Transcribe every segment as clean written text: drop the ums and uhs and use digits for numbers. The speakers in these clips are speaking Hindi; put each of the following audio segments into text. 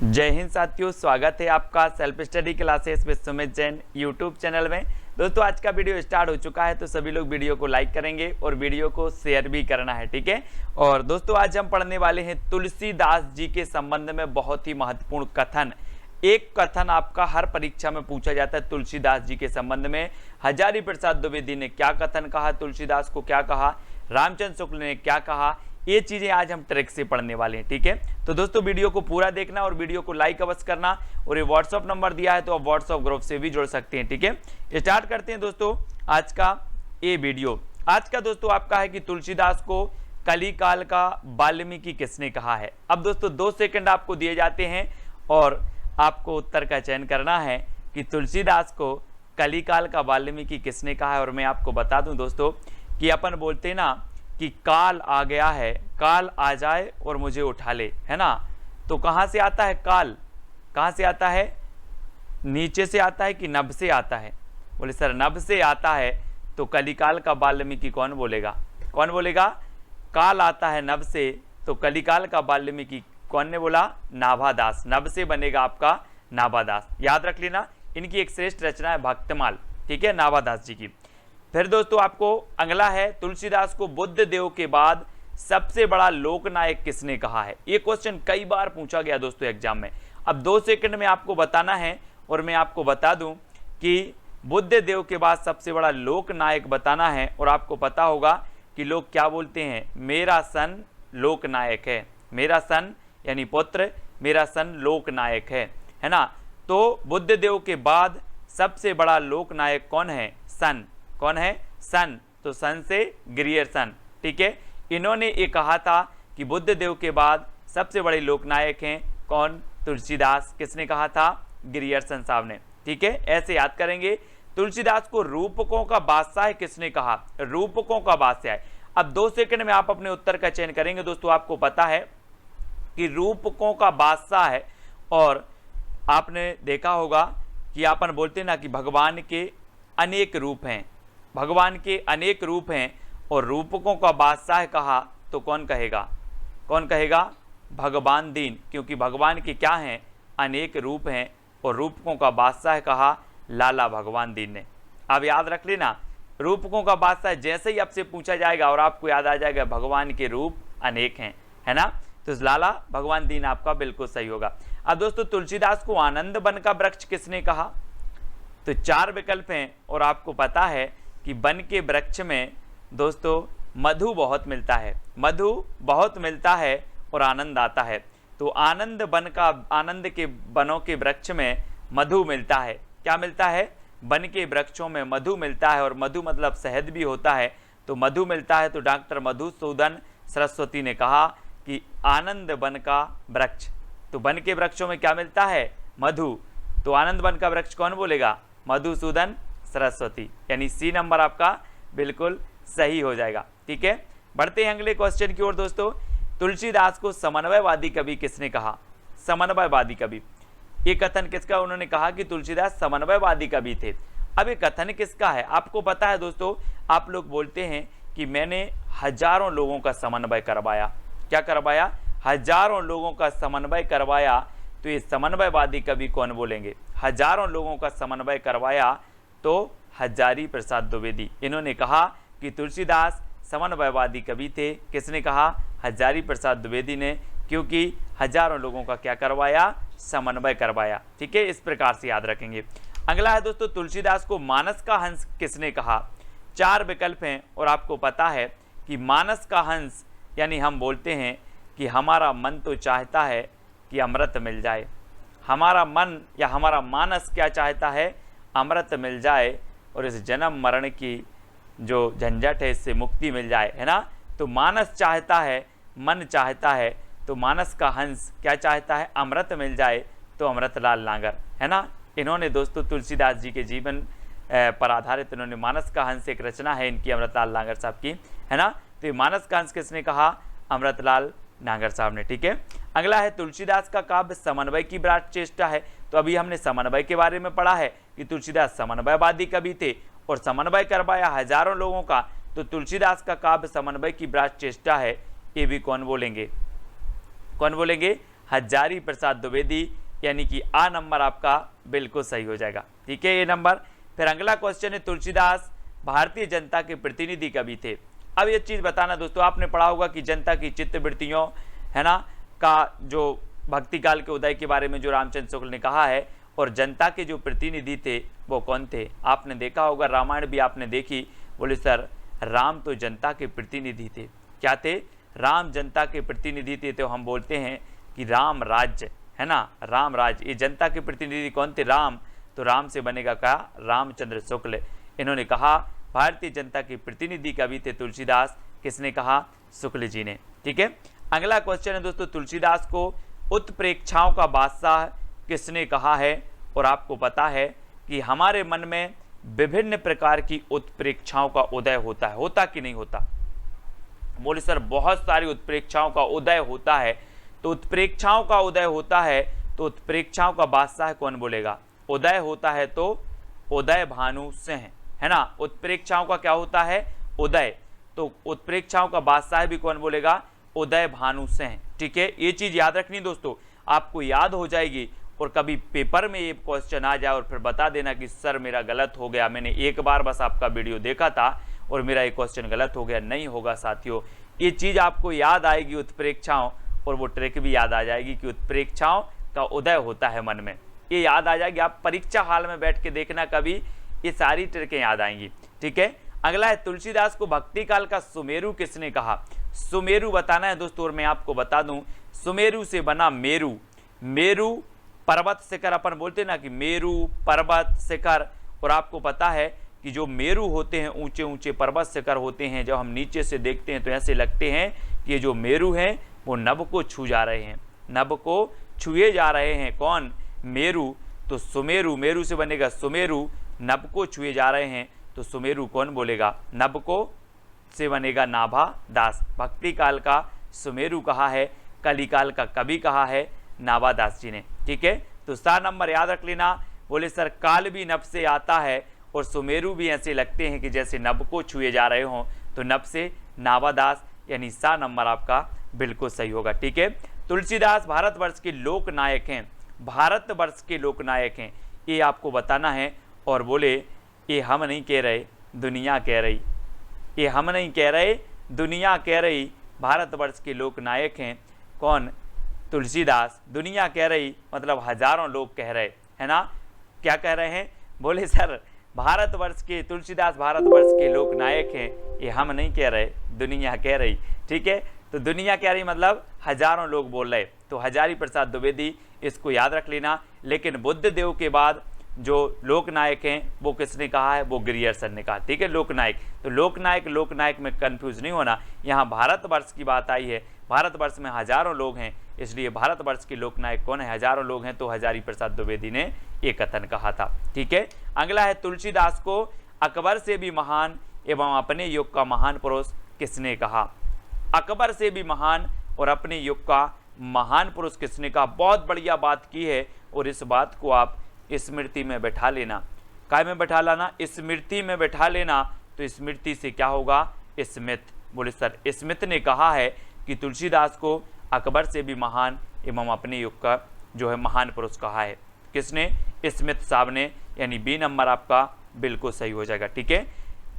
जय हिंद साथियों, स्वागत है आपका self study classes with Sumit Jain YouTube channel में। दोस्तों आज का वीडियो स्टार्ट हो चुका है, तो सभी लोग वीडियो को लाइक करेंगे और वीडियो को शेयर भी करना है, ठीक है। और दोस्तों आज हम पढ़ने वाले हैं तुलसीदास जी के संबंध में बहुत ही महत्वपूर्ण कथन। एक कथन आपका हर परीक्षा में पूछा जाता है तुलसीदास जी के संबंध में। हजारी प्रसाद द्विवेदी ने क्या कथन कहा, तुलसीदास को क्या कहा, रामचंद्र शुक्ल ने क्या कहा, ये चीजें आज हम ट्रिक से पढ़ने वाले हैं, ठीक है। तो दोस्तों वीडियो को पूरा देखना और वीडियो को लाइक अवश्य करना। और ये व्हाट्सअप नंबर दिया है तो आप व्हाट्सअप ग्रुप से भी जुड़ सकते हैं, ठीक है। स्टार्ट करते हैं दोस्तों आज का ये वीडियो। आज का दोस्तों आपका है कि तुलसीदास को कलिकाल का वाल्मीकि किसने कहा है। अब दोस्तों 2 सेकंड आपको दिए जाते हैं और आपको उत्तर का चयन करना है कि तुलसीदास को कलिकाल का वाल्मीकि किसने कहा है। और मैं आपको बता दूं दोस्तों कि अपन बोलते ना कि काल आ गया है, काल आ जाए और मुझे उठा ले, है ना। तो कहां से आता है काल, कहां से आता है, नीचे से आता है कि नभ से आता है। बोले सर नभ से आता है, तो कलिकाल का वाल्मीकि कौन बोलेगा, कौन बोलेगा। काल आता है नभ से, तो कलिकाल का वाल्मीकि कौन ने बोला, नाभादास। नभ से बनेगा आपका नाभादास, याद रख लेना। इनकी एक श्रेष्ठ रचना है भक्तमाल, ठीक है, नाभादास जी की। फिर दोस्तों आपको अगला है, तुलसीदास को बुद्ध देव के बाद सबसे बड़ा लोकनायक किसने कहा है। ये क्वेश्चन कई बार पूछा गया दोस्तों एग्जाम में। अब 2 सेकंड में आपको बताना है और मैं आपको बता दूं कि बुद्ध देव के बाद सबसे बड़ा लोकनायक बताना है। और आपको पता होगा कि लोग क्या बोलते हैं, मेरा सन लोकनायक है, मेरा सन यानी पुत्र, मेरा सन लोकनायक है ना। तो बुद्ध देव के बाद सबसे बड़ा लोकनायक कौन है, सन, कौन है, सन। तो सन से ग्रियर्सन, ठीक है। इन्होंने ये कहा था कि बुद्ध देव के बाद सबसे बड़े लोकनायक हैं कौन, तुलसीदास। किसने कहा था, ग्रियर्सन साहब ने, ठीक है। ऐसे याद करेंगे। तुलसीदास को रूपकों का बादशाह किसने कहा, रूपकों का बादशाह। अब 2 सेकंड में आप अपने उत्तर का चयन करेंगे। दोस्तों आपको पता है कि रूपकों का बादशाह है। और आपने देखा होगा कि अपन बोलते ना कि भगवान के अनेक रूप हैं, भगवान के अनेक रूप हैं और रूपकों का बादशाह कहा तो कौन कहेगा, कौन कहेगा, भगवान दीन। क्योंकि भगवान के क्या हैं, अनेक रूप हैं। और रूपकों का बादशाह कहा लाला भगवान दीन ने। अब याद रख लेना, रूपकों का बादशाह जैसे ही आपसे पूछा जाएगा और आपको याद आ जाएगा भगवान के रूप अनेक हैं, है ना। तो लाला भगवान दीन आपका बिल्कुल सही होगा। अब दोस्तों तुलसीदास को आनंद वन का वृक्ष किसने कहा। तो 4 विकल्प हैं और आपको पता है कि वन के वृक्ष में दोस्तों मधु बहुत मिलता है, मधु बहुत मिलता है और आनंद आता है। तो आनंद वन का, आनंद के वनों के वृक्ष में मधु मिलता है। क्या मिलता है, वन के वृक्षों में मधु मिलता है। और मधु मतलब शहद भी होता है, तो मधु मिलता है। तो डॉक्टर मधुसूदन सरस्वती ने कहा कि आनंद वन का वृक्ष। तो वन के वृक्षों में क्या मिलता है, मधु। तो आनंद वन का वृक्ष कौन बोलेगा, मधुसूदन सरस्वती, यानी सी नंबर आपका बिल्कुल सही हो जाएगा, ठीक है। बढ़ते हैं अगले क्वेश्चन की ओर दोस्तों। तुलसीदास को समन्वयवादी कवि किसने कहा, समन्वयवादी कवि। ये कथन किसका, उन्होंने कहा कि तुलसीदास समन्वयवादी कवि थे। अब ये कथन किसका है, आपको पता है दोस्तों। आप लोग बोलते हैं कि मैंने हजारों लोगों का समन्वय करवाया। क्या करवाया, हजारों लोगों का समन्वय करवाया। तो ये समन्वयवादी कवि कौन बोलेंगे, हजारों लोगों का समन्वय करवाया तो हजारी प्रसाद द्विवेदी। इन्होंने कहा कि तुलसीदास समन्वयवादी कवि थे। किसने कहा, हजारी प्रसाद द्विवेदी ने। क्योंकि हजारों लोगों का क्या करवाया, समन्वय करवाया, ठीक है। इस प्रकार से याद रखेंगे। अगला है दोस्तों, तुलसीदास को मानस का हंस किसने कहा। 4 विकल्प हैं और आपको पता है कि मानस का हंस यानी हम बोलते हैं कि हमारा मन तो चाहता है कि अमृत मिल जाए। हमारा मन या हमारा मानस क्या चाहता है, अमृत मिल जाए और इस जन्म मरण की जो झंझट है इससे मुक्ति मिल जाए, है ना। तो मानस चाहता है, मन चाहता है। तो मानस का हंस क्या चाहता है, अमृत मिल जाए। तो अमृतलाल नागर, है ना। इन्होंने दोस्तों तुलसीदास जी के जीवन पर आधारित इन्होंने मानस का हंस एक रचना है इनकी, अमृतलाल नागर साहब की, है ना। तो ये मानस का हंस किसने कहा, अमृतलाल नागर साहब ने, ठीक है। अगला है, तुलसीदास का काव्य समन्वय की विराट चेष्टा है। तो अभी हमने समन्वय के बारे में पढ़ा है कि तुलसीदास समन्वयवादी कवि थे और समन्वय करवाया हजारों लोगों का। तो तुलसीदास का काव्य समन्वय की विराट चेष्टा है, ये भी कौन बोलेंगे, कौन बोलेंगे, हजारी प्रसाद द्विवेदी, यानी कि आ नंबर आपका बिल्कुल सही हो जाएगा। ठीक है, ये नंबर। फिर अगला क्वेश्चन है, तुलसीदास भारतीय जनता के प्रतिनिधि कवि थे। अब ये चीज बताना दोस्तों, आपने पढ़ा होगा कि जनता की चित्तवृत्तियों है ना का जो भक्ति काल के उदय के बारे में जो रामचंद्र शुक्ल ने कहा है, और जनता के जो प्रतिनिधि थे वो कौन थे? आपने देखा होगा, रामायण भी आपने देखी। बोले सर राम तो जनता के प्रतिनिधि थे। क्या थे? राम जनता के प्रतिनिधि थे। तो हम बोलते हैं कि राम राज्य है ना, राम राज्य। ये जनता के प्रतिनिधि कौन थे? राम। तो राम से बनेगा क्या? रामचंद्र शुक्ल। इन्होंने कहा भारतीय जनता के प्रतिनिधि कवि थे तुलसीदास। किसने कहा? शुक्ल जी ने। ठीक है, अगला क्वेश्चन है दोस्तों, तुलसीदास को उत्प्रेक्षाओं का बादशाह किसने कहा है? और आपको पता है कि हमारे मन में विभिन्न प्रकार की उत्प्रेक्षाओं का उदय होता है, होता कि नहीं होता? बोले सर बहुत सारी उत्प्रेक्षाओं का उदय होता है। तो उत्प्रेक्षाओं का उदय होता है, तो उत्प्रेक्षाओं का बादशाह कौन बोलेगा? उदय होता है तो उदय भानु सिंह, है ना। उत्प्रेक्षाओं का क्या होता है? उदय। तो उत्प्रेक्षाओं का बादशाह भी कौन बोलेगा? उदय भानु सिंह। ठीक है, ये चीज याद रखनी दोस्तों, आपको याद हो जाएगी। और कभी पेपर में ये क्वेश्चन आ जाए और फिर बता देना कि सर मेरा गलत हो गया, मैंने एक बार बस आपका वीडियो देखा था और मेरा ये क्वेश्चन गलत हो गया। नहीं होगा साथियों, ये चीज आपको याद आएगी उत्प्रेक्षाओं, और वो ट्रिक भी याद आ जाएगी कि उत्प्रेक्षाओं का उदय होता है मन में। ये याद आ जाएगी, आप परीक्षा हाल में बैठ के देखना कभी, ये सारी ट्रिकें याद आएंगी। ठीक है, अगला है, तुलसीदास को भक्ति काल का सुमेरु किसने कहा? सुमेरु बताना है दोस्तों, और मैं आपको बता दूं सुमेरु से बना मेरु। मेरु पर्वत शिखर अपन बोलते ना कि मेरु पर्वत शिखर, और आपको पता है कि जो मेरु होते हैं ऊंचे ऊंचे पर्वत शिखर होते हैं, जब हम नीचे से देखते हैं तो ऐसे लगते हैं कि ये जो मेरु हैं वो नभ को छू जा रहे हैं, नभ को छुए जा रहे हैं। कौन? मेरु। तो सुमेरु, मेरु से बनेगा सुमेरु, नभ को छुए जा रहे हैं। तो सुमेरु कौन बोलेगा? नभ को से बनेगा नाभा दास। भक्ति काल का सुमेरु कहा है, कलिकाल का कवि कहा है नाभा दास जी ने। ठीक है, तो 7 नंबर याद रख लेना। बोले सर काल भी नभ से आता है और सुमेरु भी ऐसे लगते हैं कि जैसे नभ को छुए जा रहे हों। तो नभ से नाभा दास, यानी 7 नंबर आपका बिल्कुल सही होगा। ठीक है, तुलसीदास भारतवर्ष के लोक नायक हैं। भारतवर्ष के लोक नायक हैं, ये आपको बताना है। और बोले ये हम नहीं कह रहे, दुनिया कह रही। ये हम नहीं कह रहे, दुनिया कह रही। भारतवर्ष के लोक नायक हैं कौन? तुलसीदास। दुनिया कह रही मतलब हजारों लोग कह रहे, है ना। क्या कह रहे हैं? बोले सर भारतवर्ष के, तुलसीदास भारतवर्ष के लोक नायक हैं, ये हम नहीं कह रहे, दुनिया कह रही। ठीक है, तो दुनिया कह रही मतलब हजारों लोग बोल रहे। तो हजारी प्रसाद द्विवेदी, इसको याद रख लेना। लेकिन बुद्ध देव के बाद जो लोकनायक हैं वो किसने कहा है? वो ग्रियर्सन ने कहा। ठीक है, लोकनायक। तो लोकनायक में कंफ्यूज नहीं होना। यहाँ भारतवर्ष की बात आई है, भारतवर्ष में हजारों लोग हैं, इसलिए भारतवर्ष के लोकनायक कौन है? हजारों लोग हैं। तो हजारी प्रसाद द्विवेदी ने ये कथन कहा था। ठीक है, अगला है, तुलसीदास को अकबर से भी महान एवं अपने युग का महान पुरुष किसने कहा? अकबर से भी महान और अपने युग का महान पुरुष किसने कहा? बहुत बढ़िया बात की है, और इस बात को आप स्मृति में बैठा लेना। काय में बैठा लाना? स्मृति में बैठा लेना। तो स्मृति से क्या होगा? स्मित। बोले सर स्मित ने कहा है कि तुलसीदास को अकबर से भी महान एवं अपने युग का जो है महान पुरुष कहा है। किसने? स्मित साहब ने, यानी बी नंबर आपका बिल्कुल सही हो जाएगा। ठीक है,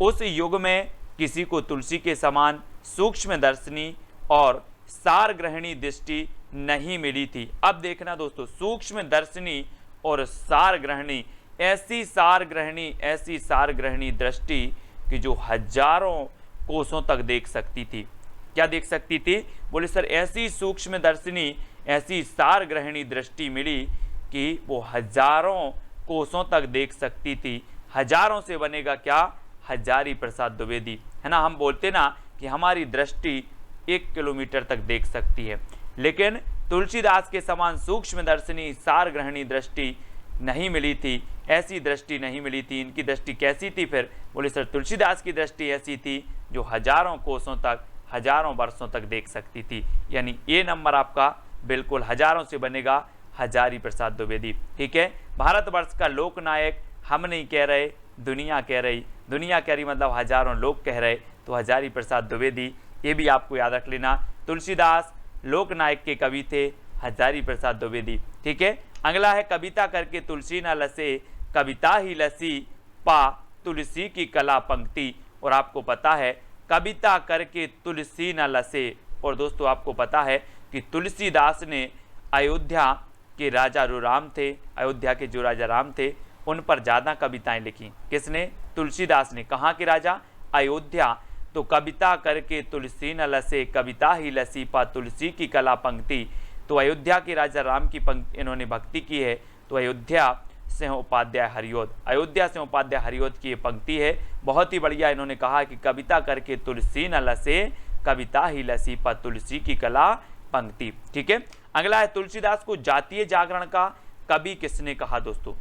उस युग में किसी को तुलसी के समान सूक्ष्म दर्शनी और सार ग्रहणी दृष्टि नहीं मिली थी। अब देखना दोस्तों, सूक्ष्म दर्शनी और सार ग्रहणी, ऐसी सार ग्रहणी दृष्टि कि जो हजारों कोसों तक देख सकती थी। क्या देख सकती थी? बोले सर ऐसी सूक्ष्म दर्शनी, ऐसी सार ग्रहणी दृष्टि मिली कि वो हजारों कोसों तक देख सकती थी। हजारों से बनेगा क्या? हजारी प्रसाद द्विवेदी, है ना। हम बोलते ना कि हमारी दृष्टि 1 किलोमीटर तक देख सकती है, लेकिन तुलसीदास के समान सूक्ष्म दर्शनी सार ग्रहणी दृष्टि नहीं मिली थी, ऐसी दृष्टि नहीं मिली थी। इनकी दृष्टि कैसी थी फिर? बोले सर तुलसीदास की दृष्टि ऐसी थी जो हजारों कोसों तक, हजारों वर्षों तक देख सकती थी। यानी ये नंबर आपका बिल्कुल हजारों से बनेगा, हजारी प्रसाद द्विवेदी। ठीक है, भारतवर्ष का लोकनायक हम नहीं कह रहे, दुनिया कह रही। दुनिया कह रही मतलब हजारों लोग कह रहे, तो हजारी प्रसाद द्विवेदी। ये भी आपको याद रख लेना। तुलसीदास लोकनायक के कवि थे, हजारी प्रसाद द्विवेदी। ठीक है, अगला है कविता करके तुलसी न लसे, कविता ही लसी पा तुलसी की कला पंक्ति। और आपको पता है कविता करके तुलसी न लसे, और दोस्तों आपको पता है कि तुलसीदास ने अयोध्या के राजा जो राम थे, अयोध्या के जो राजा राम थे, उन पर ज़्यादा कविताएं लिखी। किसने? तुलसीदास ने। कहाँ के राजा? अयोध्या। तो कविता करके तुलसी न लसे, कविता ही लसी पा तुलसी की कला पंक्ति। तो अयोध्या के राजा राम की पंक्ति इन्होंने भक्ति की है। तो अयोध्या सिंह उपाध्याय हरिऔध, अयोध्या सिंह उपाध्याय हरिऔध की ये पंक्ति है, बहुत ही बढ़िया। इन्होंने कहा कि कविता करके तुलसी न लसे, कविता ही लसी पा तुलसी की कला पंक्ति। ठीक है, अगला है तुलसीदास को जातीय जागरण का कवि किसने कहा? दोस्तों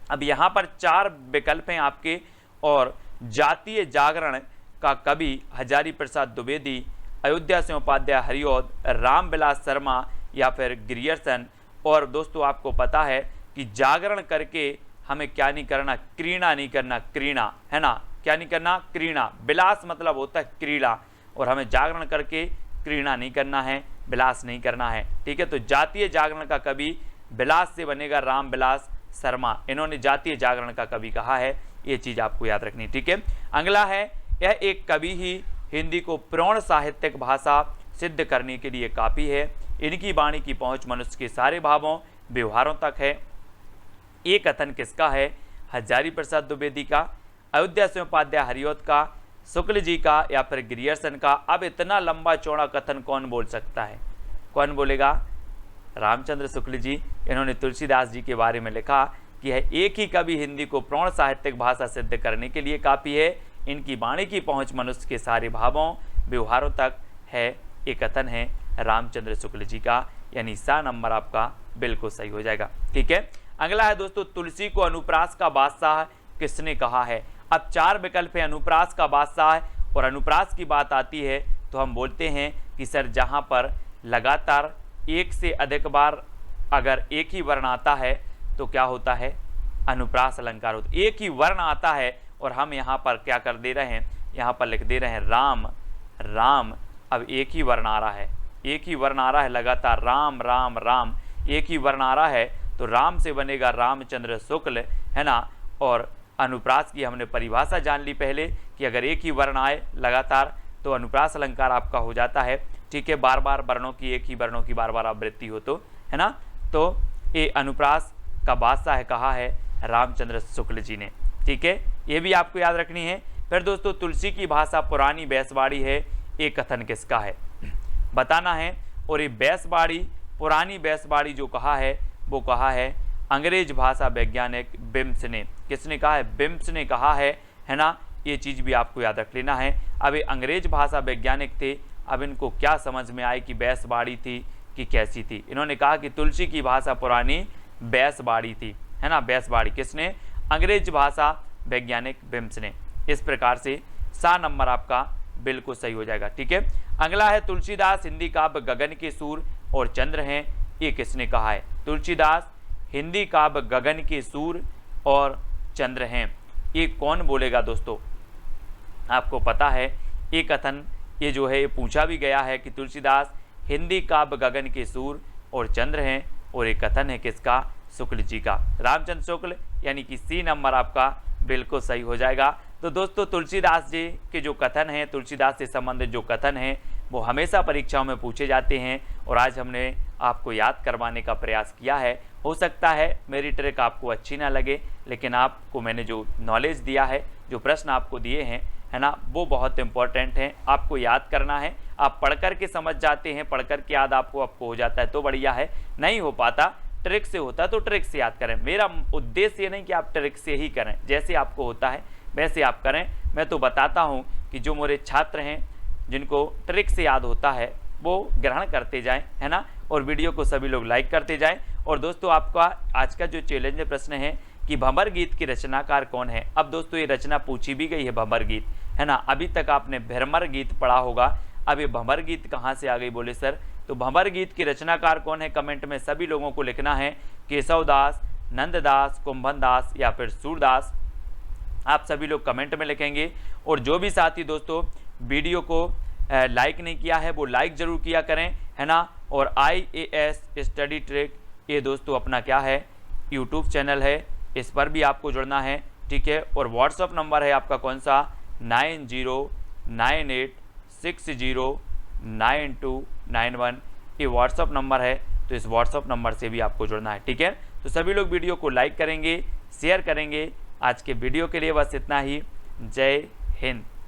अब यहाँ पर 4 विकल्प हैं आपके, और जातीय जागरण का कवि हजारी प्रसाद द्विवेदी, अयोध्या सिंह उपाध्याय हरिऔध, रामविलास शर्मा या फिर ग्रियर्सन। और दोस्तों आपको पता है कि जागरण करके हमें क्या नहीं करना? क्रीड़ा नहीं करना, क्रीड़ा, है ना? क्या नहीं करना? क्रीड़ा। विलास मतलब होता है क्रीड़ा, और हमें जागरण करके क्रीड़ा नहीं करना है, विलास नहीं करना है। ठीक है, तो जातीय जागरण का कवि विलास से बनेगा रामविलास शर्मा, इन्होंने जातीय जागरण का कवि कहा है, ये चीज आपको याद रखनी। ठीक है, अगला है यह एक कवि ही हिंदी को प्रौढ़ साहित्यिक भाषा सिद्ध करने के लिए काफी है, इनकी वाणी की पहुंच मनुष्य के सारे भावों व्यवहारों तक है। ये कथन किसका है? हजारी प्रसाद द्विवेदी का, अयोध्या सिंह उपाध्याय हरिऔध का, शुक्ल जी का या फिर ग्रियर्सन का। अब इतना लंबा चौड़ा कथन कौन बोल सकता है? कौन बोलेगा? रामचंद्र शुक्ल जी। इन्होंने तुलसीदास जी के बारे में लिखा कि यह एक ही कवि हिंदी को प्रौढ़ साहित्यिक भाषा सिद्ध करने के लिए काफी है, इनकी वाणी की पहुंच मनुष्य के सारे भावों व्यवहारों तक है। ये कथन है रामचंद्र शुक्ल जी का, यानी सा नंबर आपका बिल्कुल सही हो जाएगा। ठीक है, अगला है दोस्तों तुलसी को अनुप्रास का बादशाह किसने कहा है? अब 4 विकल्प है अनुप्रास का बादशाह, और अनुप्रास की बात आती है तो हम बोलते हैं कि सर जहां पर लगातार एक से अधिक बार अगर एक ही वर्ण आता है तो क्या होता है? अनुप्रास अलंकार होता है। एक ही वर्ण आता है और हम यहाँ पर क्या कर दे रहे हैं? यहाँ पर लिख दे रहे हैं राम राम। अब एक ही वर्ण आ रहा है, एक ही वर्ण आ रहा है लगातार, राम राम राम, एक ही वर्ण आ रहा है, तो राम से बनेगा रामचंद्र शुक्ल, है ना? और अनुप्रास की हमने परिभाषा जान ली पहले कि अगर एक ही वर्ण आए लगातार तो अनुप्रास अलंकार आपका हो जाता है। ठीक है, बार बार वर्णों की, एक ही वर्णों की बार बार आवृत्ति हो तो, है ना? तो ये अनुप्रास का बादशाह है कहा है रामचंद्र शुक्ल जी ने। ठीक है, ये भी आपको याद रखनी है। फिर दोस्तों तुलसी की भाषा पुरानी बैसवाड़ी है, ये कथन किसका है? बताना है। और ये बैसवाड़ी, पुरानी बैसवाड़ी जो कहा है वो कहा है अंग्रेज भाषा वैज्ञानिक बिम्स ने। किसने कहा है? बिम्स ने कहा है ना? ये चीज़ भी आपको याद रख लेना है। अब ये अंग्रेज भाषा वैज्ञानिक थे, अब इनको क्या समझ में आई कि बैसवाड़ी थी कि कैसी थी? इन्होंने कहा कि तुलसी की भाषा पुरानी बैसवाड़ी थी, है ना? बैसवाड़ी किसने? अंग्रेज भाषा वैज्ञानिक बिम्स ने। इस प्रकार से सा नंबर आपका बिल्कुल सही हो जाएगा। ठीक है, अगला है तुलसीदास हिंदी काव्य गगन के सूर और चंद्र हैं, ये किसने कहा है? तुलसीदास हिंदी काव्य गगन के सूर और चंद्र हैं, ये कौन बोलेगा दोस्तों? आपको पता है ये कथन, ये जो है ये पूछा भी गया है कि तुलसीदास हिंदी काव्य गगन के सूर और चंद्र हैं, और ये कथन है किसका? शुक्ल जी का, रामचंद्र शुक्ल, यानी कि सी नंबर आपका बिल्कुल सही हो जाएगा। तो दोस्तों तुलसीदास जी के जो कथन हैं, तुलसीदास से संबंधित जो कथन हैं वो हमेशा परीक्षाओं में पूछे जाते हैं, और आज हमने आपको याद करवाने का प्रयास किया है। हो सकता है मेरी ट्रिक आपको अच्छी ना लगे, लेकिन आपको मैंने जो नॉलेज दिया है, जो प्रश्न आपको दिए हैं, है ना, वो बहुत इंपॉर्टेंट हैं, आपको याद करना है। आप पढ़ कर के समझ जाते हैं, पढ़ कर के याद आपको हो जाता है तो बढ़िया है, नहीं हो पाता ट्रिक से होता तो ट्रिक से याद करें। मेरा उद्देश्य ये नहीं कि आप ट्रिक से ही करें, जैसे आपको होता है वैसे आप करें। मैं तो बताता हूँ कि जो मेरे छात्र हैं जिनको ट्रिक से याद होता है वो ग्रहण करते जाएं, है ना, और वीडियो को सभी लोग लाइक करते जाएं। और दोस्तों आपका आज का जो चैलेंज प्रश्न है कि भंवर गीत की रचनाकार कौन है? अब दोस्तों ये रचना पूछी भी गई है भंवर गीत, है ना। अभी तक आपने भ्रमर गीत पढ़ा होगा, अब ये भंवर गीत कहाँ से आ गई बोले सर? तो भंवर गीत की रचनाकार कौन है? कमेंट में सभी लोगों को लिखना है। केशवदास, नंददास, कुंभनदास या फिर सूरदास, आप सभी लोग कमेंट में लिखेंगे। और जो भी साथी दोस्तों वीडियो को लाइक नहीं किया है वो लाइक जरूर किया करें, है ना। और IAS स्टडी ट्रिक, ये दोस्तों अपना क्या है, यूट्यूब चैनल है, इस पर भी आपको जुड़ना है, ठीक है। और व्हाट्सअप नंबर है आपका कौन सा, 9098609291, ये व्हाट्सअप नंबर है, तो इस व्हाट्सअप नंबर से भी आपको जुड़ना है, ठीक है। तो सभी लोग वीडियो को लाइक करेंगे, शेयर करेंगे। आज के वीडियो के लिए बस इतना ही। जय हिंद।